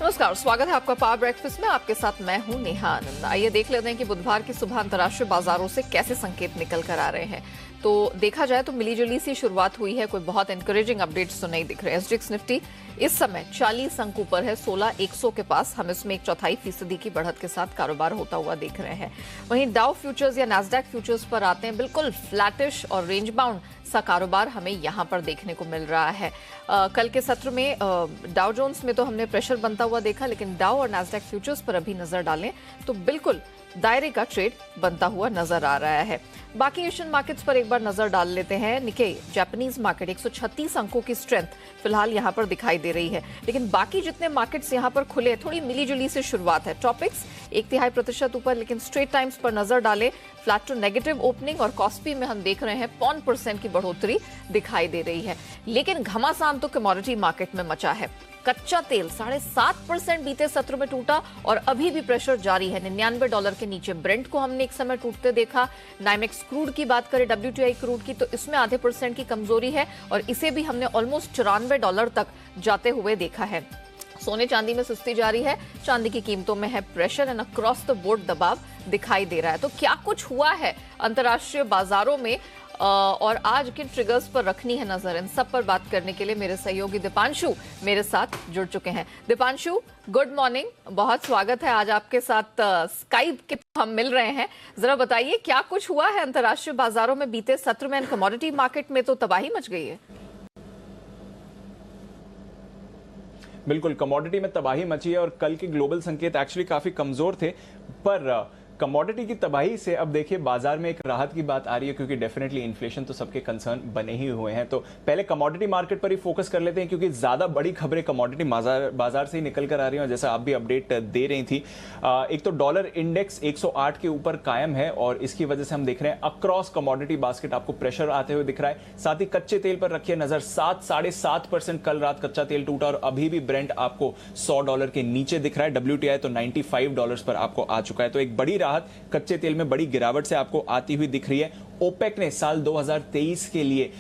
नमस्कार, स्वागत है आपका पावर ब्रेकफास्ट में। आपके साथ मैं हूं नेहा आनंद। आइए देख लेते हैं कि बुधवार की सुबह अंतर्राष्ट्रीय बाजारों से कैसे संकेत निकल कर आ रहे हैं। तो देखा जाए तो मिलीजुली सी शुरुआत हुई है, कोई बहुत एनकरेजिंग अपडेट्स तो नहीं दिख रहे। एसजीएक्स निफ्टी इस समय 40 अंक ऊपर है, 16,100 के पास। हम इसमें 1/4% की बढ़त के साथ कारोबार होता हुआ देख रहे हैं। वहीं डाउ फ्यूचर्स या नैस्डैक फ्यूचर्स पर आते हैं, बिल्कुल फ्लैटिश और रेंज बाउंड सा कारोबार हमें यहां पर देखने को मिल रहा है। कल के सत्र में डाउ जोन्स में तो हमने प्रेशर बनता हुआ देखा, लेकिन डाउ और नैस्डैक फ्यूचर्स पर अभी नजर डालें तो बिल्कुल दायरे का ट्रेड बनता हुआ नजर आ रहा है। बाकी एशियन मार्केट्स पर एक बार नजर डाल लेते हैं। निकेई जापानीज मार्केट 136 अंकों की स्ट्रेंथ फिलहाल यहां पर दिखाई दे रही है, लेकिन बाकी जितने मार्केट्स यहां पर खुले थोड़ी मिलीजुली से शुरुआत है। टॉपिक्स 1/3% ऊपर, लेकिन स्ट्रेट टाइम्स पर नजर डालें फ्लैट टू नेगेटिव ओपनिंग और कॉस्पी में हम देख रहे हैं 0.1% की बढ़ोतरी दिखाई दे रही है। लेकिन घमासान तो कमोडिटी मार्केट में मचा है। कच्चा तेल 7.5% बीते सत्र में टूटा और अभी भी प्रेशर जारी है। $99 के नीचे ब्रेंट को हमने एक समय टूटते देखा। नाइमेक्स क्रूड की बात करें, WTI क्रूड की, तो इसमें आधे % की कमजोरी है और इसे भी हमने ऑलमोस्ट $94 तक जाते हुए देखा है। सोने चांदी में सुस्ती जारी है, चांदी की कीमतों में है pressure and across the board दबाव दिखाई दे रहा है। तो क्या कुछ हुआ है अंतर्राष्ट्रीय बाजारों में और आज किन ट्रिगर्स पर रखनी है नजर, इन सब पर बात करने के लिए मेरे सहयोगी दीपांशु मेरे साथ जुड़ चुके हैं। दीपांशु, गुड मॉर्निंग, बहुत स्वागत है। आज आपके साथ स्काइप के हम मिल रहे हैं। जरा बताइए क्या कुछ हुआ है अंतर्राष्ट्रीय बाजारों में बीते सत्र में। कमोडिटी मार्केट में तो तबाही मच गई है। बिल्कुल, कमोडिटी में तबाही मची है और कल के ग्लोबल संकेत एक्चुअली काफी कमजोर थे, पर कमोडिटी की तबाही से अब देखिए बाजार में एक राहत की बात आ रही है, क्योंकि डेफिनेटली इन्फ्लेशन तो सबके कंसर्न बने ही हुए हैं। तो पहले कमोडिटी मार्केट पर ही फोकस कर लेते हैं, क्योंकि ज्यादा बड़ी खबरें कमोडिटी बाजार से ही निकल कर आ रही हैं। जैसा आप भी अपडेट दे रही थी, एक तो डॉलर इंडेक्स 108 के ऊपर कायम है और इसकी वजह से हम देख रहे हैं अक्रॉस कमोडिटी बास्केट आपको प्रेशर आते हुए दिख रहा है। साथ ही कच्चे तेल पर रखिए नजर, 7-7.5% कल रात कच्चा तेल टूटा और अभी भी ब्रेंट आपको $100 के नीचे दिख रहा है। WTI तो $95 पर आपको आ चुका है। तो एक बड़ी कच्चे तेल में बड़ी गिरावट से आपको आती हुई दिख रही है। ओपेक ने साल 2023 के लिए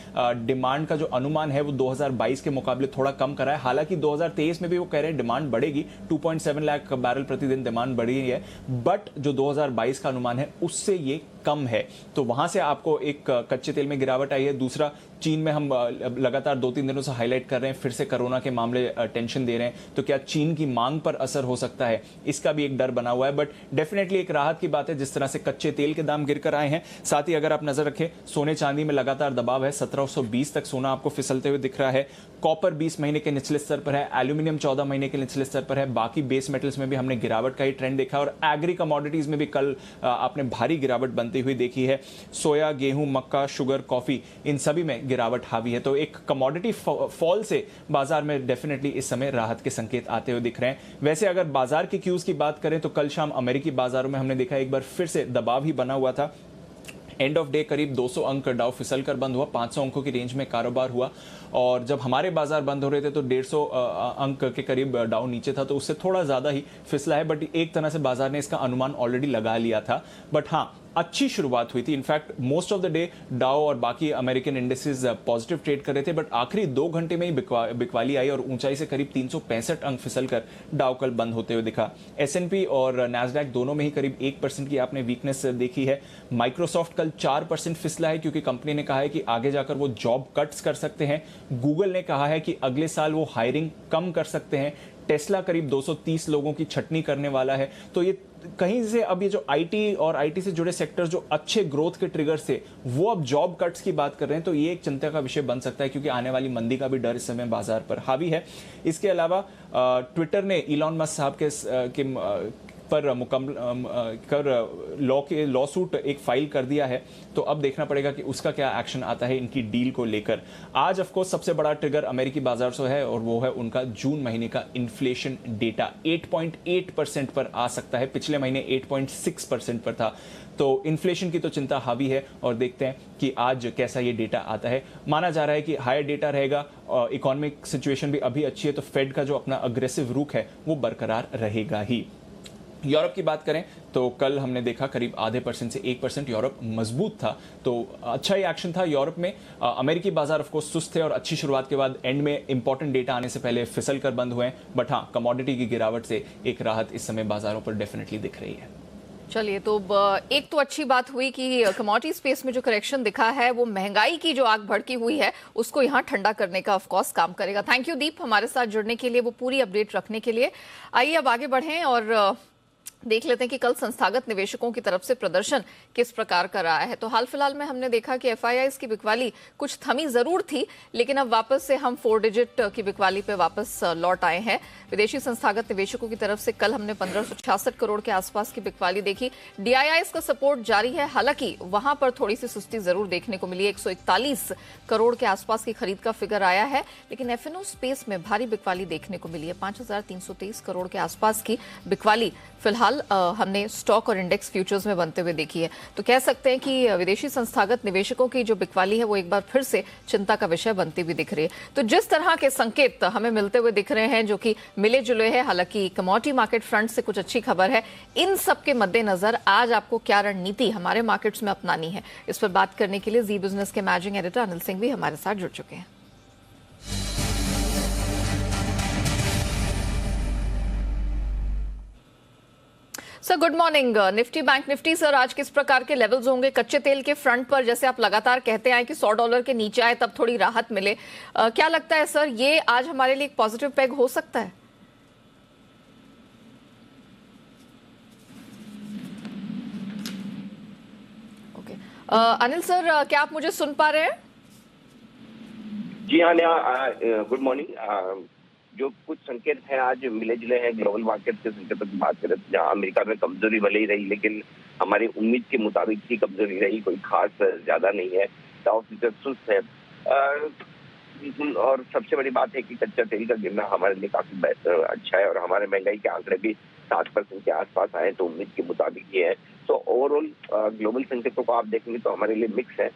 डिमांड का जो अनुमान है वो 2022 के मुकाबले थोड़ा कम करा है। हालांकि 2023 में भी वो कह रहे हैं डिमांड बढ़ेगी, 2.7 लाख बैरल प्रतिदिन डिमांड बढ़ी है, बट जो 2022 का अनुमान है उससे ये कम है। तो वहां से आपको एक कच्चे तेल में गिरावट आई है। दूसरा, चीन में हम लगातार 2-3 दिनों से हाईलाइट कर रहे हैं, फिर से कोरोना के मामले टेंशन दे रहे हैं, तो क्या चीन की मांग पर असर हो सकता है, इसका भी एक डर बना हुआ है। बट डेफिनेटली एक राहत की बात है जिस तरह से कच्चे तेल के दाम गिर कर आए हैं। साथ ही अगर आप नजर रखें, सोने चांदी में लगातार दबाव है, 1720 तक सोना आपको फिसलते हुए दिख रहा है। कॉपर 20 महीने के निचले स्तर पर है, एल्यूमिनियम 14 महीने के निचले स्तर पर है। बाकी बेस मेटल्स में भी हमने गिरावट का ही ट्रेंड देखा और एग्री कमोडिटीज में भी कल आपने भारी गिरावट बनती हुई देखी है। सोया, गेहूं, मक्का, शुगर, कॉफी, इन सभी में गिरावट हावी है। तो एक कमोडिटी फॉल से बाजार में डेफिनेटली इस समय राहत के संकेत आते हुए दिख रहे हैं। वैसे अगर बाजार की क्यूज की बात करें तो कल शाम अमेरिकी बाजारों में हमने देखा एक बार फिर से दबाव ही बना हुआ था। एंड ऑफ डे करीब 200 अंक डाउ फिसल कर बंद हुआ, 500 अंकों की रेंज में कारोबार हुआ और जब हमारे बाजार बंद हो रहे थे तो 150 अंक के करीब डाउ नीचे था, तो उससे थोड़ा ज्यादा ही फिसला है। बट एक तरह से बाजार ने इसका अनुमान ऑलरेडी लगा लिया था। बट हाँ, अच्छी शुरुआत हुई थी। In fact most of the day डाउ और बाकी अमेरिकन इंडेक्सेस पॉजिटिव ट्रेड कर रहे थे, बट आखिरी 2 घंटे में ही बिकवाली आई और ऊंचाई से करीब 365 अंक फिसलकर डाउ कल बंद होते हुए दिखा। S&P और नैस्डैक दोनों में ही करीब 1% की आपने वीकनेस देखी है। माइक्रोसॉफ्ट कल 4% फिसला है, क्योंकि कंपनी ने कहा है कि आगे जाकर वो जॉब कट्स कर सकते हैं। गूगल ने कहा है कि अगले साल वो हायरिंग कम कर सकते हैं। टेस्ला करीब 230 लोगों की छटनी करने वाला है। तो ये कहीं से अब ये जो आईटी और आईटी से जुड़े सेक्टर्स जो अच्छे ग्रोथ के ट्रिगर थे वो अब जॉब कट्स की बात कर रहे हैं, तो ये एक चिंता का विषय बन सकता है, क्योंकि आने वाली मंदी का भी डर इस समय बाजार पर हावी है। इसके अलावा ट्विटर ने इलॉन मस्क साहब के पर लॉ सूट एक फाइल कर दिया है, तो अब देखना पड़ेगा कि उसका क्या एक्शन आता है इनकी डील को लेकर। आज ऑफ कोर्स सबसे बड़ा ट्रिगर अमेरिकी बाजार से है और वो है उनका जून महीने का इन्फ्लेशन डेटा। 8.8% पर आ सकता है, पिछले महीने 8.6% पर था। तो इन्फ्लेशन की तो चिंता हावी है और देखते हैं कि आज कैसा ये डेटा आता है। माना जा रहा है कि हायर डेटा रहेगा, इकोनॉमिक सिचुएशन भी अभी अच्छी है, तो फेड का जो अपना अग्रेसिव रुख है वो बरकरार रहेगा ही। यूरोप की बात करें तो कल हमने देखा करीब आधे % से 1% यूरोप मजबूत था, तो अच्छा ही एक्शन था यूरोप में। अमेरिकी बाजार ऑफ कोर्स सुस्त थे और अच्छी शुरुआत के बाद एंड में इंपॉर्टेंट डेटा आने से पहले फिसल कर बंद हुए हैं, बट हाँ, कमोडिटी की गिरावट से एक राहत इस समय बाजारों पर डेफिनेटली दिख रही है। चलिए, तो एक तो अच्छी बात हुई कि कमोडिटी स्पेस में जो करेक्शन दिखा है वो महंगाई की जो आग भड़की हुई है उसको यहाँ ठंडा करने का ऑफ कोर्स काम करेगा। थैंक यू दीप, हमारे साथ जुड़ने के लिए, वो पूरी अपडेट रखने के लिए। आइए अब आगे बढ़ें और देख लेते हैं कि कल संस्थागत निवेशकों की तरफ से प्रदर्शन किस प्रकार का रहा है। तो हाल फिलहाल में हमने देखा कि एफआईआईज की बिकवाली कुछ थमी जरूर थी, लेकिन अब वापस से हम 4 डिजिट की बिकवाली पे वापस लौट आए हैं। विदेशी संस्थागत निवेशकों की तरफ से कल हमने 1566 करोड़ के आसपास की बिकवाली देखी। डीआईआईज का सपोर्ट जारी है, हालांकि वहां पर थोड़ी सी सुस्ती जरूर देखने को मिली। 141 करोड़ के आसपास की खरीद का फिगर आया है, लेकिन एफएनओ स्पेस में भारी बिकवाली देखने को मिली है। 5323 करोड़ के आसपास की बिकवाली फिलहाल हमने स्टॉक और इंडेक्स फ्यूचर्स में बनते हुए देखी है। तो कह सकते हैं कि विदेशी संस्थागत निवेशकों की जो बिकवाली है वो एक बार फिर से चिंता का विषय बनती हुई दिख रही है। तो जिस तरह के संकेत हमें मिलते हुए दिख रहे हैं, जो कि मिले जुले हैं, हालांकि कमोडिटी मार्केट फ्रंट से कुछ अच्छी खबर है, इन सब के मद्देनजर आज आपको क्या रणनीति हमारे मार्केट्स में अपनानी है, इस पर बात करने के लिए जी बिजनेस के मैनेजिंग एडिटर अनिल सिंह भी हमारे साथ जुड़ चुके हैं। Sir good morning. Nifty bank Nifty sir आज किस प्रकार के लेवल्स होंगे कच्चे तेल के फ्रंट पर? जैसे आप लगातार कहते हैं कि $100 के नीचे आए तब थोड़ी राहत मिले, क्या लगता है सर ये आज हमारे लिए एक पॉजिटिव पेग हो सकता है? ओके अनिल सर, क्या आप मुझे सुन पा रहे हैं? जी हाँ नेहा, गुड मॉर्निंग। जो कुछ संकेत हैं आज मिले जुले हैं ग्लोबल मार्केट के संकेतों की बात करें तो जहाँ अमेरिका में कमजोरी भले ही रही, लेकिन हमारी उम्मीद के मुताबिक ही कमजोरी रही, कोई खास ज्यादा नहीं है। डाउ फ्यूचर सुस्त है और सबसे बड़ी बात है कि कच्चा तेल का गिरना हमारे लिए काफी अच्छा है और हमारे महंगाई के आंकड़े भी 7% के आसपास आए तो उम्मीद के मुताबिक ही है। तो ओवरऑल ग्लोबल संकेतों को आप देखेंगे तो हमारे लिए मिक्स है।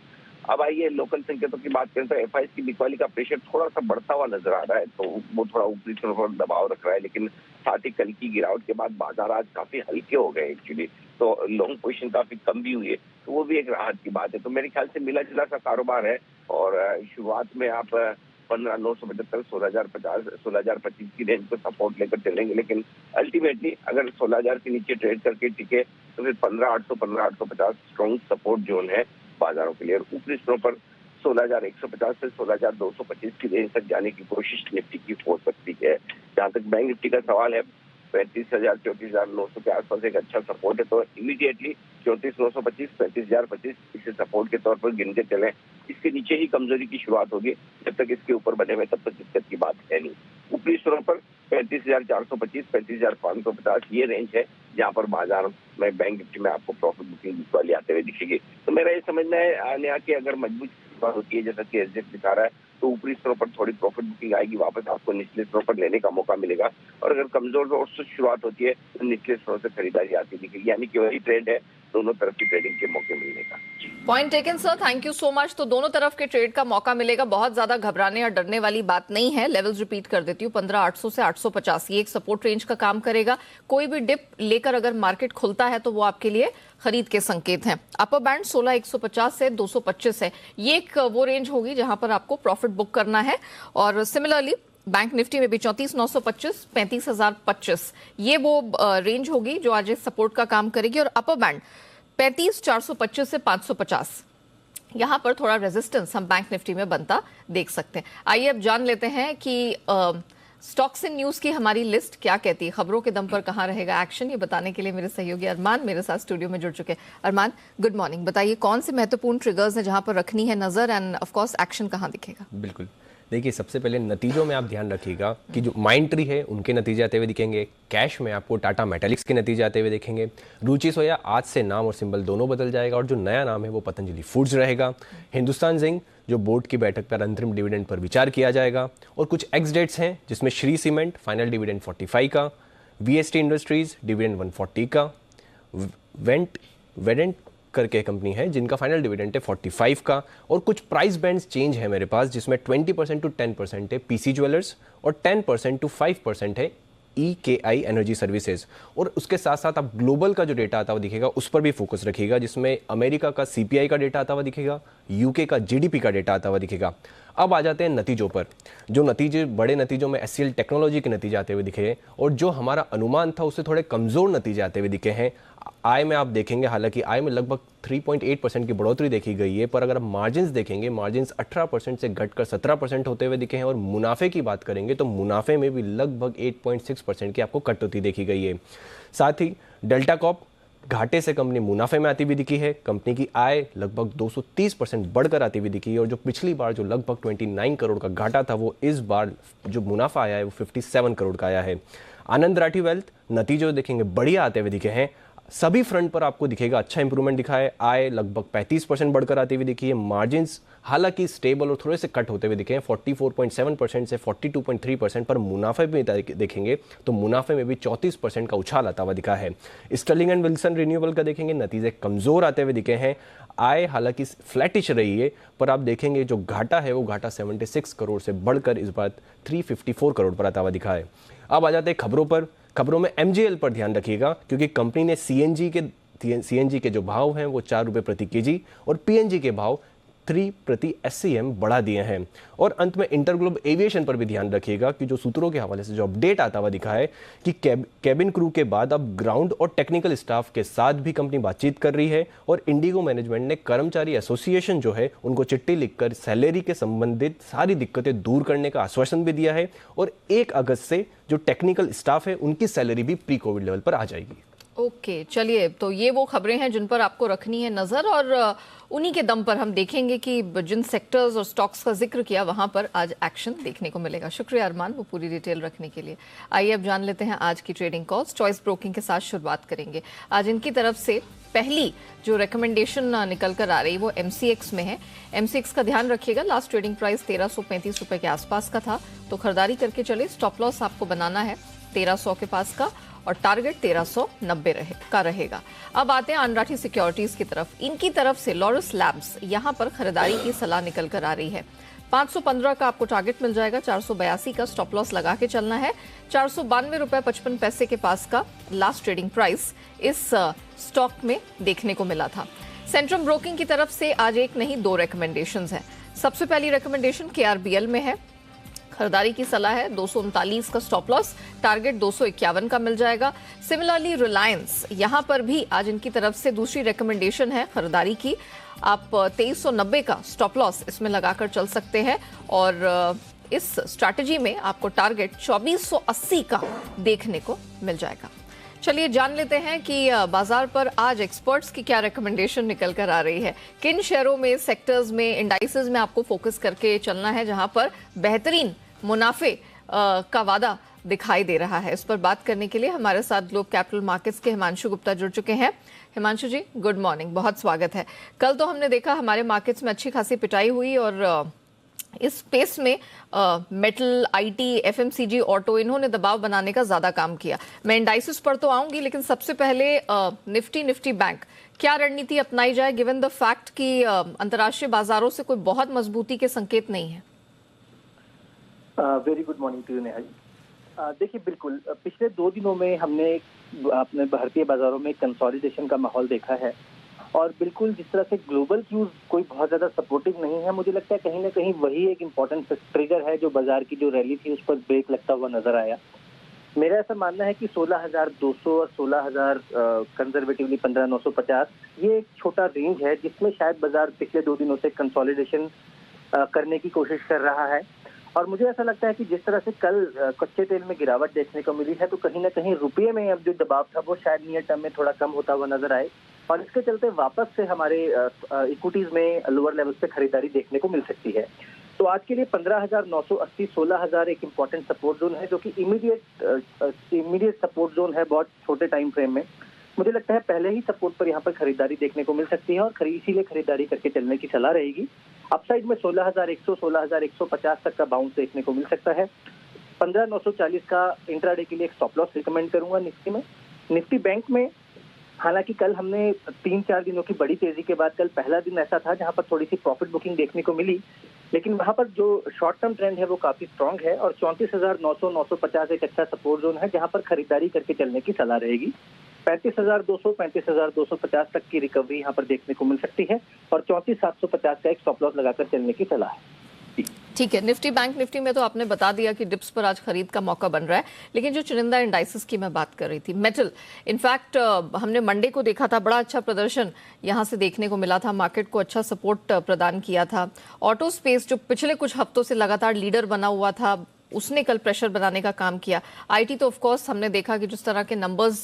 अब आइए लोकल संकेतों की बात करें तो एफआईआईज की बिकवाली का प्रेशर थोड़ा सा बढ़ता हुआ नजर आ रहा है, तो वो थोड़ा ऊपरी स्तर पर दबाव रख रहा है, लेकिन साथ ही कल की गिरावट के बाद बाजार आज काफी हल्के हो गए एक्चुअली, तो लॉन्ग पोजीशन काफी कम भी हुई है, तो वो भी एक राहत की बात है। तो मेरे ख्याल से मिला जुला सा कारोबार है और शुरुआत में आप 15,975, 16,050, 16,025 की रेंज को सपोर्ट लेकर चलेंगे, लेकिन अल्टीमेटली अगर 16,000 के नीचे ट्रेड करके टिके तो फिर 15,800, 15,850 स्ट्रॉन्ग सपोर्ट जोन है बाजारों के लिए। और ऊपरी स्तरों पर 16,150 से 16,225 की रेंज तक जाने की कोशिश निफ्टी की हो सकती है। जहां तक बैंक निफ्टी का सवाल है, 35,000, 34,900 के आसपास एक अच्छा सपोर्ट है, तो इमीडिएटली 34,925, 35,025 इसे सपोर्ट के तौर पर गिनते चलें। इसके नीचे ही कमजोरी की शुरुआत होगी, जब तक इसके ऊपर बने हुए तब तक दिक्कत की बात है नहीं। ऊपरी स्तरों पर 35,425, 35,550 ये रेंज है जहां पर बाजार में बैंक निफ्टी में आपको प्रॉफिट बुकिंग वाली आते हुए दिखेगी। तो मेरा ये समझना है आने कि अगर मजबूत शुरुआत होती है जैसा कि एसजेएफ दिखा रहा है, तो ऊपरी स्तरों पर थोड़ी प्रॉफिट बुकिंग आएगी, वापस आपको निचले स्तरों पर लेने का मौका मिलेगा। और अगर कमजोर और सुस्त शुरुआत होती है तो निचले स्तरों से खरीदारी आती दिखेगी, यानी कि वही ट्रेड है, दोनों तरफ की ट्रेडिंग के मौके मिलने का। Point taken sir, thank you so much. तो दोनों तरफ के ट्रेड का मौका मिलेगा, बहुत ज्यादा घबराने या डरने वाली बात नहीं है। लेवल्स रिपीट कर देती हूँ, 15,800 से 850 ये एक सपोर्ट रेंज का काम करेगा। कोई भी डिप लेकर अगर मार्केट खुलता है तो वो आपके लिए खरीद के संकेत हैं। अपर बैंड 16,150 से 225 है, ये एक वो रेंज होगी जहां पर आपको प्रॉफिट बुक करना है। और सिमिलरली बैंक निफ्टी में भी 34,925, 35,025 ये वो रेंज होगी जो आज सपोर्ट का काम करेगी। और अपर बैंड 35,425 से 550 यहां पर थोड़ा रेजिस्टेंस हम बैंक निफ्टी में बनता देख सकते हैं। आइए अब जान लेते हैं कि स्टॉक्स इन न्यूज की हमारी लिस्ट क्या कहती है, खबरों के दम पर कहां रहेगा एक्शन, ये बताने के लिए मेरे सहयोगी अरमान मेरे साथ स्टूडियो में जुड़ चुके हैं। अरमान गुड मॉर्निंग, बताइए कौन से महत्वपूर्ण ट्रिगर्स हैं जहां पर रखनी है नजर एंड ऑफ कोर्स एक्शन कहां दिखेगा? बिल्कुल, देखिए सबसे पहले नतीजों में आप ध्यान रखिएगा कि जो माइंड ट्री है उनके नतीजे आते हुए दिखेंगे। कैश में आपको टाटा मेटालिक्स के नतीजे आते हुए देखेंगे। रुचि सोया आज से नाम और सिंबल दोनों बदल जाएगा और जो नया नाम है वो पतंजलि फूड्स रहेगा। हिंदुस्तान जिंक जो बोर्ड की बैठक पर अंतरिम डिविडेंड पर विचार किया जाएगा। और कुछ एक्स डेट्स हैं जिसमें श्री सीमेंट फाइनल डिविडेंड 45 का, वीएसटी इंडस्ट्रीज डिविडेंड 140 का, वेडेंट करके कंपनी है जिनका फाइनल डिविडेंड है 45 का। और कुछ प्राइस बैंड्स चेंज है मेरे पास जिसमें 20% टू 10% है पीसी ज्वेलर्स और 10% टू 5% है EKI एनर्जी सर्विसेज, और उसके साथ साथ आप ग्लोबल का जो डेटा आता हुआ दिखेगा उस पर भी फोकस रखिएगा, जिसमें अमेरिका का CPI का डेटा आता हुआ दिखेगा, UK का GDP का डेटा आता हुआ दिखेगा। अब आ जाते हैं नतीजों पर। जो नतीजे, बड़े नतीजों में SCL टेक्नोलॉजी के नतीजे आते हुए दिखे, और जो हमारा अनुमान था उससे थोड़े कमज़ोर नतीजे आते हुए दिखे हैं। आय में आप देखेंगे, हालांकि आय में लगभग 3.8% की बढ़ोतरी देखी गई है, पर अगर आप मार्जिन्स देखेंगे, मार्जिन्स 18% से घटकर 17% होते हुए दिखे हैं। और मुनाफे की बात करेंगे तो मुनाफे में भी लगभग 8.6% की आपको कटौती देखी गई है। साथ ही डेल्टा कॉर्प घाटे से कंपनी मुनाफे में आती हुई दिखी है। कंपनी की आय लगभग 230% बढ़कर आती हुई दिखी है, और जो पिछली बार जो लगभग 29 करोड़ का घाटा था, वो इस बार जो मुनाफा आया है वो 57 करोड़ का आया है। आनंद राठी वेल्थ नतीजे देखेंगे बढ़िया आते हुए दिखे हैं। सभी फ्रंट पर आपको दिखेगा अच्छा इंप्रूवमेंट दिखा है। आय लगभग 35% बढ़कर आती हुई दिखी है। मार्जिन्स हालांकि स्टेबल और थोड़े से कट होते हुए दिखे हैं, 44.7% से 42.3%, पर मुनाफे में देखेंगे तो मुनाफे में भी 34% का उछाल आता हुआ दिखा है। स्टर्लिंग एंड विल्सन रिन्यूएबल का देखेंगे नतीजे कमजोर आते हुए दिखे हैं। आय हालांकि फ्लैटिश रही है, पर आप देखेंगे जो घाटा है वो घाटा 76 करोड़ से बढ़कर इस बार 354 करोड़ पर आता हुआ दिखा है। अब आ जाते हैं खबरों पर। खबरों में MGL पर ध्यान रखिएगा, क्योंकि कंपनी ने CNG के जो भाव हैं वो 4 रुपये प्रति केजी और PNG के भाव 3 प्रति SCM बढ़ा दिए हैं। और अंत में इंटरग्लोब एविएशन पर भी ध्यान रखिएगा कि जो सूत्रों के हवाले से जो अपडेट आता हुआ दिखा है कि कैबिन क्रू के बाद अब ग्राउंड और टेक्निकल स्टाफ के साथ भी कंपनी बातचीत कर रही है। और इंडिगो मैनेजमेंट ने कर्मचारी एसोसिएशन जो है उनको चिट्ठी लिखकर सैलरी के संबंधित सारी दिक्कतें दूर करने का आश्वासन भी दिया है, और 1 अगस्त से जो टेक्निकल स्टाफ है उनकी सैलरी भी प्री कोविड लेवल पर आ जाएगी। ओके, चलिए, तो ये वो खबरें हैं जिन पर आपको रखनी है नजर, और उन्हीं के दम पर हम देखेंगे कि जिन सेक्टर्स और स्टॉक्स का जिक्र किया वहां पर आज एक्शन देखने को मिलेगा। शुक्रिया अरमान, वो पूरी डिटेल रखने के लिए। आइए अब जान लेते हैं आज की ट्रेडिंग कॉल्स। चॉइस ब्रोकिंग के साथ शुरुआत करेंगे। आज इनकी तरफ से पहली जो रिकमेंडेशन निकल कर आ रही वो MCX में है। MCX का ध्यान रखिएगा, लास्ट ट्रेडिंग प्राइस 1335 रुपए के आसपास का था, तो खरीदारी करके चले। स्टॉप लॉस आपको बनाना है 1300 के पास का, और टारगेट 1390 का रहेगा। अब आते हैं अनराठी सिक्योरिटीज की तरफ। इनकी तरफ से लॉरस लैब्स यहां पर खरीदारी की सलाह निकल कर आ रही है। 515 का आपको टारगेट मिल जाएगा, 482 का स्टॉप लॉस लगा के चलना है। 492 रुपए 55 पैसे के पास का लास्ट ट्रेडिंग प्राइस इस स्टॉक में देखने को मिला था। सेंट्रम ब्रोकिंग की तरफ से आज एक नहीं 2 रिकमेंडेशंस हैं। सबसे पहली रिकमेंडेशन KRBL में है, खरीदारी की सलाह है। 239 का स्टॉप लॉस, टारगेट 251 का मिल जाएगा। सिमिलरली रिलायंस, यहां पर भी आज इनकी तरफ से दूसरी रिकमेंडेशन है खरीदारी की। आप 2390 का स्टॉप लॉस इसमें लगाकर चल सकते हैं, और इस स्ट्रैटेजी में आपको टारगेट 2480 का देखने को मिल जाएगा। चलिए जान लेते हैं कि बाजार पर आज एक्सपर्ट्स की क्या रिकमेंडेशन निकल कर आ रही है। किन शेयरों में, सेक्टर्स में, इंडाइसेस में आपको फोकस करके चलना है जहां पर बेहतरीन मुनाफे का वादा दिखाई दे रहा है। इस पर बात करने के लिए हमारे साथ ग्लोब कैपिटल मार्केट्स के हिमांशु गुप्ता जुड़ चुके हैं। हिमांशु जी, गुड मॉर्निंग, बहुत स्वागत है। कल तो हमने देखा हमारे मार्केट्स में अच्छी खासी पिटाई हुई, और इस स्पेस में मेटल, IT, FMCG, ऑटो, इन्होंने दबाव बनाने का ज्यादा काम किया। मैं इंडाइसिस पर तो आऊंगी, लेकिन सबसे पहले निफ्टी बैंक, क्या रणनीति अपनाई जाए गिवन द फैक्ट कि अंतर्राष्ट्रीय बाजारों से कोई बहुत मजबूती के संकेत नहीं है? Very good morning to you Neha ji. देखिए, बिल्कुल पिछले 2 दिनों में हमने अपने भारतीय बाजारों में कंसोलिडेशन का माहौल देखा है, और बिल्कुल जिस तरह से ग्लोबल क्यूज कोई बहुत ज्यादा सपोर्टिव नहीं है, मुझे लगता है कहीं ना कहीं वही एक इम्पोर्टेंट ट्रिगर है जो बाजार की जो रैली थी उस पर ब्रेक लगता हुआ नजर आया। मेरा ऐसा मानना है कि 16,200 और 16,000 कंजर्वेटिवली 15,950 ये एक छोटा रेंज है जिसमें शायद बाजार पिछले 2 दिनों से कंसोलिडेशन करने की कोशिश कर रहा है। और मुझे ऐसा लगता है कि जिस तरह से कल कच्चे तेल में गिरावट देखने को मिली है, तो कहीं ना कहीं रुपये में अब जो दबाव था वो शायद नियर टर्म में थोड़ा कम होता हुआ नजर आए, और इसके चलते वापस से हमारे इक्विटीज में लोअर लेवल्स पे खरीदारी देखने को मिल सकती है। तो आज के लिए 15,980, 16,000 एक इम्पोर्टेंट सपोर्ट जोन है, जो कि इमीडिएट सपोर्ट जोन है बहुत छोटे टाइम फ्रेम में। मुझे लगता है पहले ही सपोर्ट पर यहाँ पर खरीदारी देखने को मिल सकती है, और इसीलिए खरीदारी करके चलने की सलाह रहेगी। अपसाइड में 16,100, 16,150 तक का बाउंस देखने को मिल सकता है। 15,940 का इंट्राडे के लिए एक स्टॉप लॉस रिकमेंड करूंगा निफ्टी में। निफ्टी बैंक में हालांकि कल हमने 3-4 दिनों की बड़ी तेजी के बाद कल पहला दिन ऐसा था जहां पर थोड़ी सी प्रॉफिट बुकिंग देखने को मिली, लेकिन वहां पर जो शॉर्ट टर्म ट्रेंड है वो काफी स्ट्रांग है और 34,900-950 एक अच्छा सपोर्ट जोन है जहां पर खरीदारी करके चलने की सलाह रहेगी। 35,200, 35,250 तक की रिकवरी यहाँ पर देखने को मिल सकती है और 34,750 का एक स्टॉप लॉस लगाकर चलने की सलाह है। ठीक है, निफ्टी बैंक निफ्टी में तो आपने बता दिया कि डिप्स पर आज खरीद का मौका बन रहा है, लेकिन जो चुनिंदा इंडाइसेस की मैं बात कर रही थी, मेटल, इनफैक्ट हमने मंडे को देखा था, बड़ा अच्छा प्रदर्शन यहां से देखने को मिला था, मार्केट को अच्छा सपोर्ट प्रदान किया था। ऑटो स्पेस जो पिछले कुछ हफ्तों से लगातार लीडर बना हुआ था, उसने कल प्रेशर बनाने का काम किया। आईटी तो ऑफ कोर्स हमने देखा कि जिस तरह के नंबर्स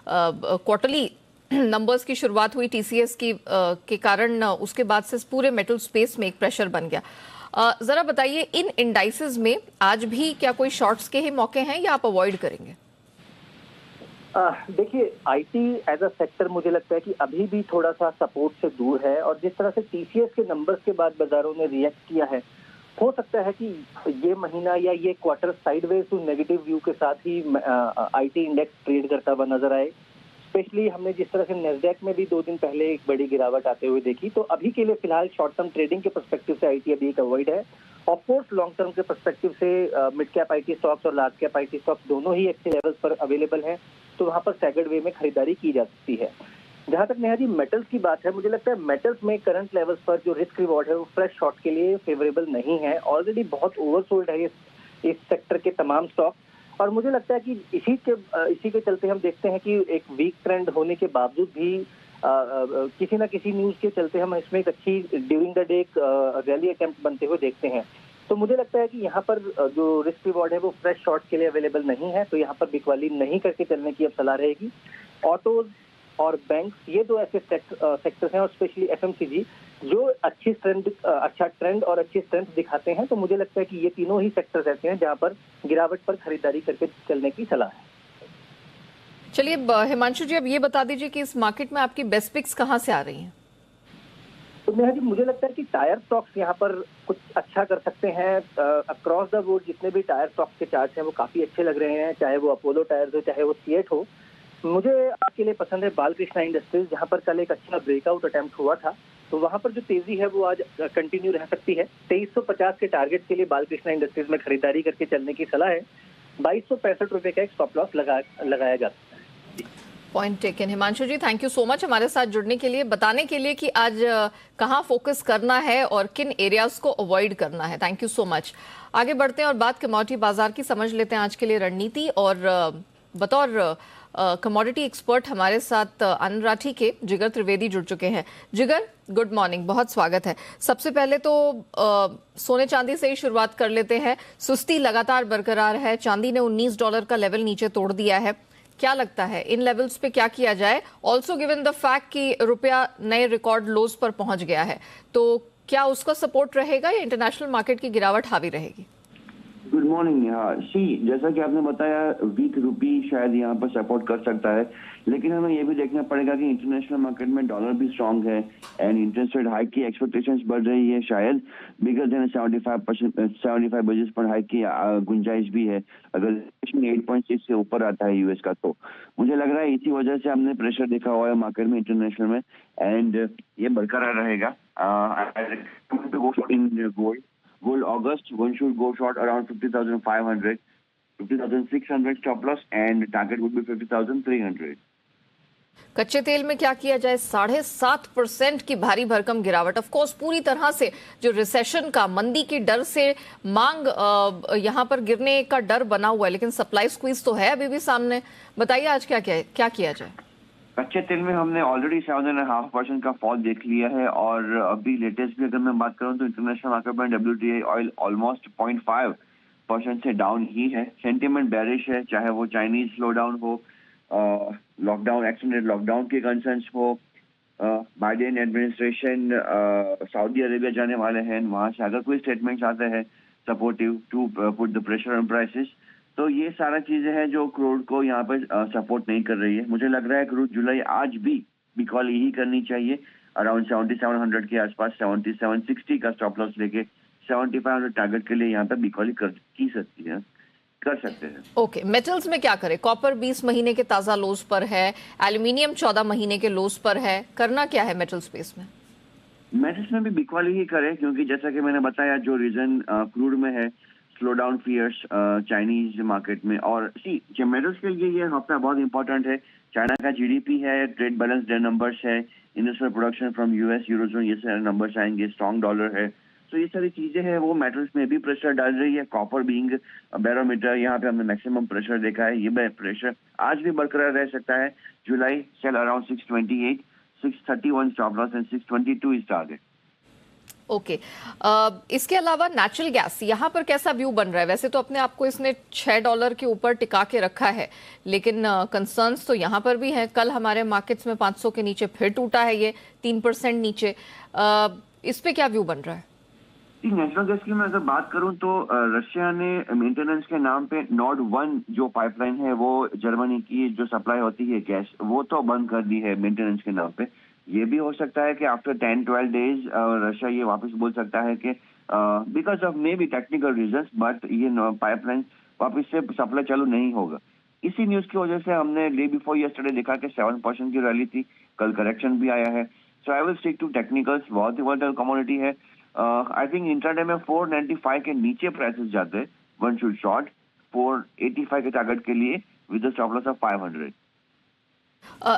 क्वार्टरली नंबर्स की शुरुआत हुई टीसीएस की के कारण, उसके बाद से पूरे मेटल स्पेस में एक प्रेशर बन गया। जरा बताइए, इन इंडाइसेस में आज भी क्या कोई शॉर्ट्स के ही मौके हैं या आप अवॉइड करेंगे? देखिए, आईटी एज अ सेक्टर मुझे लगता है कि अभी भी थोड़ा सा सपोर्ट से दूर है और जिस तरह से टीसीएस के नंबर्स के बाद बाजारों ने रिएक्ट किया है, हो सकता है कि ये महीना या ये quarter sideways to negative view के साथ ही आईटी इंडेक्स ट्रेड करता हुआ नजर आए। स्पेशली हमने जिस तरह से नेस्डैक में भी 2 दिन पहले एक बड़ी गिरावट आते हुए देखी, तो अभी के लिए फिलहाल शॉर्ट टर्म ट्रेडिंग के पर्सपेक्टिव से आईटी अभी एक अवॉइड है। ऑफ कोर्स लॉन्ग टर्म के पर्सपेक्टिव से मिड कैप आईटी स्टॉक्स और लार्ज कैप आईटी स्टॉक्स दोनों ही अच्छे लेवल्स पर अवेलेबल हैं, तो वहां पर स्टैगर्ड वे में खरीदारी की जा सकती है। जहां तक नेहा जी मेटल्स की बात है, मुझे लगता है मेटल्स में करंट लेवल्स पर जो रिस्क रिवॉर्ड है वो फ्रेश शॉर्ट के लिए फेवरेबल नहीं है। ऑलरेडी बहुत ओवरसोल्ड है इस सेक्टर के तमाम स्टॉक, और मुझे लगता है कि इसी के चलते हम देखते हैं कि एक वीक ट्रेंड होने के बावजूद भी किसी ना किसी न्यूज के चलते हम इसमें एक अच्छी during the day rally attempt बनते हुए देखते हैं। तो मुझे लगता है कि यहाँ पर जो रिस्क रिवॉर्ड है वो फ्रेश शॉर्ट के लिए अवेलेबल नहीं है, तो यहाँ पर बिकवाली नहीं करके चलने की अब सलाह रहेगी। ऑटोज और बैंक्स, ये दो ऐसे सेक्टर्स हैं, और स्पेशली एफएमसीजी जो अच्छा ट्रेंड और अच्छी स्ट्रेंथ दिखाते हैं, तो मुझे लगता है कि ये तीनों ही सेक्टर्स ऐसे हैं जहां पर गिरावट पर खरीदारी करके चलने की सलाह है। चलिए हिमांशु जी, अब ये बता दीजिए कि इस मार्केट में आपकी बेस्ट पिक्स कहां से आ रही हैं? तो नेहा जी, मुझे लगता है कि टायर स्टॉक्स यहाँ पर कुछ अच्छा कर सकते हैं। अक्रॉस द बोर्ड जितने भी टायर स्टॉक्स के चार्ट्स हैं वो काफी अच्छे लग रहे हैं, चाहे वो अपोलो टायर्स हो, चाहे वो सीएट हो। मुझे आपके लिए पसंद है बालकृष्णा इंडस्ट्रीज, जहां पर कल एक अच्छा ब्रेकआउट अटेम्प्ट हुआ था, तो वहां पर जो तेजी है वो आज कंटिन्यू रह सकती है। 2350 के टारगेट के लिए बालकृष्णा इंडस्ट्रीज में खरीदारी करके चलने की सलाह है। 2265 रुपए का एक स्टॉप लॉस लगाया जा सकता है। Point taken. Himanshu ji, thank you so much हमारे साथ जुड़ने के लिए, बताने के लिए कि आज कहां फोकस करना है और किन एरियाज को अवॉइड करना है। Thank you so much. आगे बढ़ते हैं और बात कमोडिटी बाजार की समझ लेते हैं आज के लिए रणनीति, और बतौर कमोडिटी एक्सपर्ट हमारे साथ आनंद राठी के जिगर त्रिवेदी जुड़ चुके हैं। जिगर, गुड मॉर्निंग, बहुत स्वागत है। सबसे पहले तो सोने चांदी से ही शुरुआत कर लेते हैं। सुस्ती लगातार बरकरार है, चांदी ने $19 का लेवल नीचे तोड़ दिया है। क्या लगता है इन लेवल्स पे क्या किया जाए? ऑल्सो गिवन द फैक्ट कि रुपया नए रिकॉर्ड लोज पर पहुंच गया है, तो क्या उसका सपोर्ट रहेगा या इंटरनेशनल मार्केट की गिरावट हावी रहेगी? Good morning. जैसा कि आपने बताया, वीक रुपी शायद यहाँ पर सपोर्ट कर सकता है, लेकिन हमें यह भी देखना पड़ेगा कि इंटरनेशनल मार्केट में डॉलर भी स्ट्रांग है एंड इंटरेस्ट रेट हाइक की एक्सपेक्टेशंस बढ़ रही है, शायद bigger than 75 basis point hike की गुंजाइश भी है अगर 8.6 से ऊपर आता है यूएस का। तो मुझे लग रहा है इसी वजह से हमने प्रेशर देखा हुआ है मार्केट में इंटरनेशनल में, एंड ये बरकरार रहेगा। Gold August, one should go short around 50,500, 50,600 stop loss, and target would be 50,300. कच्चे तेल में क्या किया जाए? 7.5% की भारी भरकम गिरावट। ऑफ कोर्स पूरी तरह से जो रिसेशन का, मंदी की डर से मांग यहाँ पर गिरने का डर बना हुआ है, लेकिन सप्लाई स्क्वीज तो है अभी भी सामने। बताइए आज क्या किया जाए? कच्चे तेल में हमने ऑलरेडी 7.5% का फॉल देख लिया है, और अभी लेटेस्ट भी अगर मैं बात करूं तो इंटरनेशनल मार्केट में WTI ऑयल ऑलमोस्ट 0.5% से डाउन ही है। सेंटिमेंट बेरिश है, चाहे वो चाइनीज स्लो डाउन हो, लॉकडाउन, एक्सटेंडेड लॉकडाउन के कंसर्न्स हो, बाइडेन एडमिनिस्ट्रेशन सऊदी अरेबिया जाने वाले हैं, वहां से अगर कोई स्टेटमेंट्स आते हैं supportive to put the pressure on prices, तो ये सारा चीजें हैं जो क्रूड को यहाँ पर सपोर्ट नहीं कर रही है। मुझे लग रहा है क्रूड जुलाई आज भी बिकॉल ही करनी चाहिए अराउंड 7700 के आसपास, 7760 का स्टॉप लॉस लेके 7500 टारगेट के लिए यहाँ पे बिकॉली की सकती है। कर सकते हैं। ओके, मेटल्स में क्या करें? कॉपर 20 महीने के ताजा लोज पर है, एल्यूमिनियम 14 महीने के लोज पर है, करना क्या है मेटल स्पेस में? मेटल्स में भी बिकवाली ही करें, क्योंकि जैसा कि मैंने बताया जो रीजन क्रूड में है, slow down fears Chinese market में, और जो मेटल्स के लिए ये हफ्ता बहुत इंपॉर्टेंट है। चाइना का जीडीपी है, ट्रेड बैलेंस डे नंबर्स है, industrial production from US, eurozone, ये सारे नंबर्स आएंगे, स्ट्रॉन्ग डॉलर है, तो ये सारी चीजें हैं वो मेटल्स में भी प्रेशर डाल रही है। कॉपर बीइंग बैरोमीटर, यहाँ पे हमने मैक्सिमम प्रेशर देखा है, ये प्रेशर आज भी बरकरार रह सकता है। July sell around 628, 631 stop loss and 622 is target. Okay, इसके अलावा नेचुरल गैस, यहाँ पर कैसा व्यू बन रहा है? वैसे तो अपने आप को इसने $6 के ऊपर टिका के रखा है, लेकिन कंसर्न्स तो यहाँ पर भी हैं। कल हमारे मार्केट्स में 500 के नीचे फिर टूटा है, ये 3% नीचे। इस पे क्या व्यू बन रहा है? नेचुरल गैस की मैं अगर बात करूं तो रशिया ने मेंटेनेंस के नाम पे नॉर्ड 1 जो पाइपलाइन है, वो जर्मनी की जो सप्लाई होती है गैस, वो तो बंद कर दी है मेंटेनेंस के नाम पे। ये भी हो सकता है कि आफ्टर 10-12 डेज रशिया ये वापस बोल सकता है कि because of may be technical reasons, but ये पाइपलाइन वापस से सप्लाई चालू नहीं होगा। इसी न्यूज की वजह से हमने डे बिफोर यस्टरडे देखा कि 7% की रैली थी, कल करेक्शन भी आया है। So I will stick to technicals, बहुत ही वोलेटाइल कमोडिटी है। आई थिंक इंट्राडे में 495 के नीचे प्राइसेस जाते हैं, वन शुड शॉर्ट 485 के टारगेट के लिए विद स्टॉप लॉस ऑफ 500।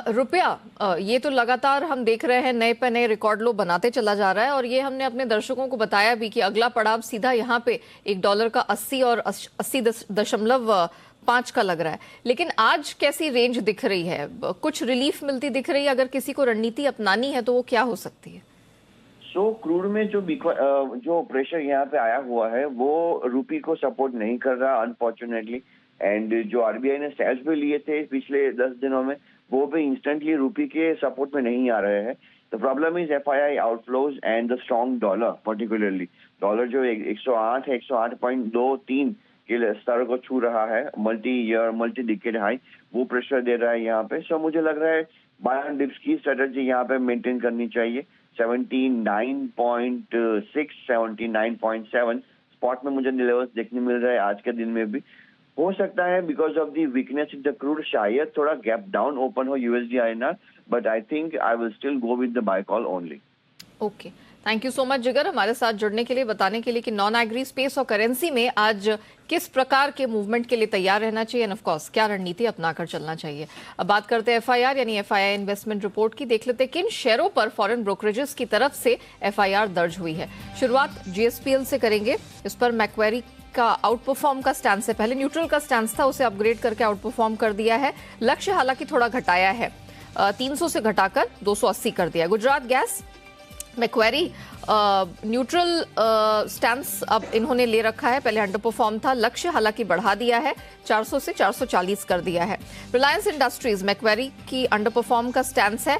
रुपया ये तो लगातार हम देख रहे हैं नए पे नए रिकॉर्ड लो बनाते चला जा रहा है, और ये हमने अपने दर्शकों को बताया भी कि अगला पड़ाव सीधा यहाँ पे $1 का 80 और 80.5 का लग रहा है। लेकिन आज कैसी रेंज दिख रही है? कुछ रिलीफ मिलती दिख रही है? अगर किसी को रणनीति अपनानी है तो वो क्या हो सकती है? क्रूड में जो प्रेशर यहाँ पे आया हुआ है वो रुपी को सपोर्ट नहीं कर रहा अनफॉर्चुनेटली, एंड जो आरबीआई ने स्टेप्स भी लिए थे पिछले 10 दिनों में, वो भी इंस्टेंटली रुपी के सपोर्ट में नहीं आ रहे हैं। The problem is FII outflows and the strong dollar, particularly dollar जो 108 है, 108.23 के स्तर को छू रहा है, multi year multi decade high, वो प्रेशर दे रहा है यहाँ पे। सो मुझे लग रहा है बाय ऑन डिप्स की स्ट्रेटेजी यहाँ पे मेंटेन करनी चाहिए। 79.6, 79.7 स्पॉट में मुझे लेवल्स देखने मिल रहा है आज के दिन में भी। हो सकता है because of the weakness in the crude शायद थोड़ा गैप डाउन ओपन हो USD INR, but I think I will still go with the buy call only. Okay, thank you so much Jigar, हमारे साथ जुड़ने के लिए, बताने के लिए कि नॉन एग्री स्पेस और करेंसी में आज किस प्रकार के मूवमेंट के लिए तैयार रहना चाहिए, एंड ऑफ कोर्स क्या रणनीति अपनाकर चलना चाहिए। अब बात करते हैं एफआईआर यानी एफआईआई इन्वेस्टमेंट रिपोर्ट की। देख लेते हैं किन शेयरों पर फॉरेन ब्रोकरेजेस की तरफ से एफआईआर दर्ज हुई है। शुरुआत जीएसपीएल से करेंगे। इस पर मैक्वेरी का आउट परफॉर्म का स्टैंस है, पहले न्यूट्रल का स्टैंस था, उसे अपग्रेड करके आउट परफॉर्म कर दिया है। लक्ष्य हालांकि थोड़ा घटाया है, 300 से घटाकर 280 कर दिया। Gujarat gas, Macquarie neutral stance अब इन्होंने ले रखा है, पहले अंडर परफॉर्म था, लक्ष्य हालांकि बढ़ा दिया है, 400 से 440 कर दिया है। रिलायंस इंडस्ट्रीज, मैक्वेरी की अंडर परफॉर्म का स्टैंस है,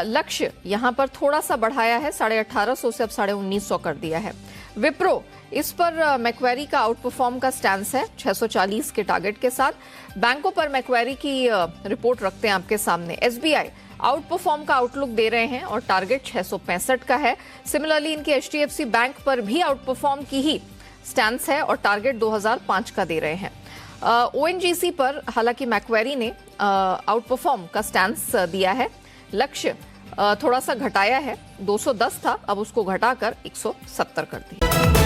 लक्ष्य यहां पर थोड़ा सा बढ़ाया है, 1850 से अब 1950 कर दिया है। विप्रो, इस पर मैक्वेरी का आउट परफॉर्म का स्टैंस है 640 के टारगेट के साथ। बैंकों पर मैक्वेरी की रिपोर्ट रखते हैं आपके सामने। एसबीआई आउट परफॉर्म का आउटलुक दे रहे हैं और टारगेट 665 का है। सिमिलरली इनके एचडीएफसी बैंक पर भी आउट परफॉर्म की ही स्टैंस है और टारगेट 2005 का दे रहे हैं। ओएनजीसी पर हालांकि मैक्वेरी ने आउट परफॉर्म का स्टैंस दिया है, लक्ष्य थोड़ा सा घटाया है, 210 था, अब उसको घटाकर 170 कर दिया।